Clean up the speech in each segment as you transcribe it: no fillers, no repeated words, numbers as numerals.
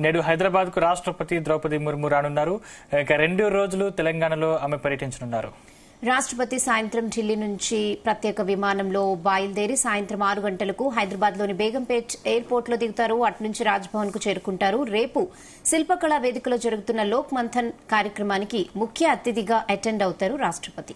నేడు హైదరాబాద్ కు రాష్ట్రపతి ద్రౌపది ముర్ము రానున్నారు. ఇక 2 రోజులు తెలంగాణలో ఆమె పర్యటించనున్నారు. రాష్ట్రపతి సాయంత్రం ఢిల్లీ నుంచి ప్రత్యేక విమానంలో బయలుదేరి సాయంత్రం 6 గంటలకు హైదరాబాద్ లోని బేగంపేట్ ఎయిర్పోర్ట్ లో దిగుతారు. అటు నుంచి రాజ్భవన్ కు చేరుకుంటారు. రేపు శిల్పకళా వేదికలో జరుగుతున్న లోక్ మంథన్ కార్యక్రమానికి ముఖ్య అతిథిగా అటెండ్ అవుతారు రాష్ట్రపతి.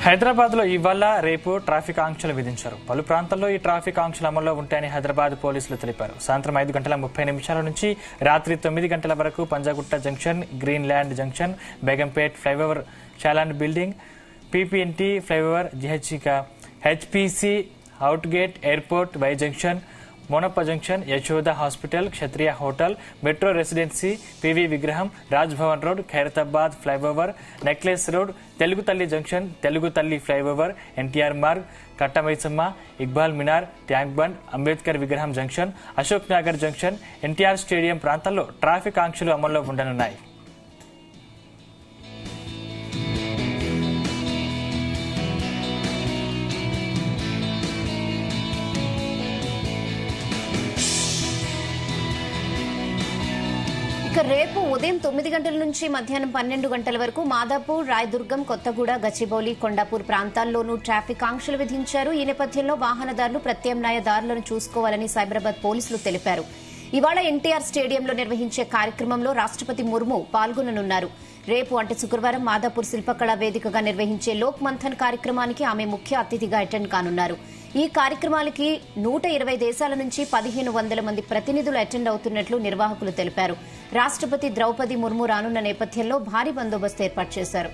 హైదరాబాద్ లో ఇవాళ రేపు ట్రాఫిక్ ఆంక్షలు విధించారు. పలు ప్రాంతాల్లో ఈ ట్రాఫిక్ ఆంక్షలు అమల్లో ఉంటాయని హైదరాబాద్ పోలీసులు తెలిపారు. సాయంత్రం 5:30 నుంచి రాత్రి 9 గంటల వరకు Panjagutta junction, green land junction, Begumpet flyover, చాలాన్ building, PPNT flyover, HPC out gate, airport, Y junction, Monappa junction, Yashoda hospital, Kshatriya hotel, metro residency, PV విగ్రహం, Rajbhavan road, Khairatabad flyover, necklace road, Telugu Thalli junction, Telugu Thalli flyover, NTR Marg, Kattamaisamma, Iqbal Minar, tank bund, Ambedkar విగ్రహం junction, Ashok Nagar junction, NTR stadium ప్రాంతాల్లో traffic ఆంక్షలు అమల్లో ఉండనున్నాయి. రేపు ఉదయం 9 గంటల నుంచి మధ్యాహ్నం 12 గంటల వరకు మాదాపూర్, రాయదుర్గం, కొత్తగూడ, గచ్చిబౌలి, కొండాపూర్ ప్రాంతాల్లోనూ ట్రాఫిక్ ఆంక్షలు విధించారు. ఈ నేపథ్యంలో వాహనదారులు ప్రత్యామ్నాయ దారులను చూసుకోవాలని సైబరాబాద్ పోలీసులు తెలిపారు. ఇవాళ ఎన్టీఆర్ స్టేడియంలో నిర్వహించే కార్యక్రమంలో రాష్ట్రపతి ముర్ము పాల్గొననున్నారు. రేపు అంటే శుక్రవారం మాదాపూర్ శిల్పకళా వేదికగా నిర్వహించే లోక్ మంథన్ కార్యక్రమానికి ఆమె ముఖ్య అతిథిగా అటెండ్ కానున్నారు. ఈ కార్యక్రమానికి 120 దేశాల నుంచి 1500 మంది ప్రతినిధులు అటెండ్ అవుతున్నట్లు నిర్వాహకులు తెలిపారు. రాష్ట్రపతి ద్రౌపది ముర్ము రానున్న నేపథ్యంలో భారీ బందోబస్తు ఏర్పాటు చేశారు.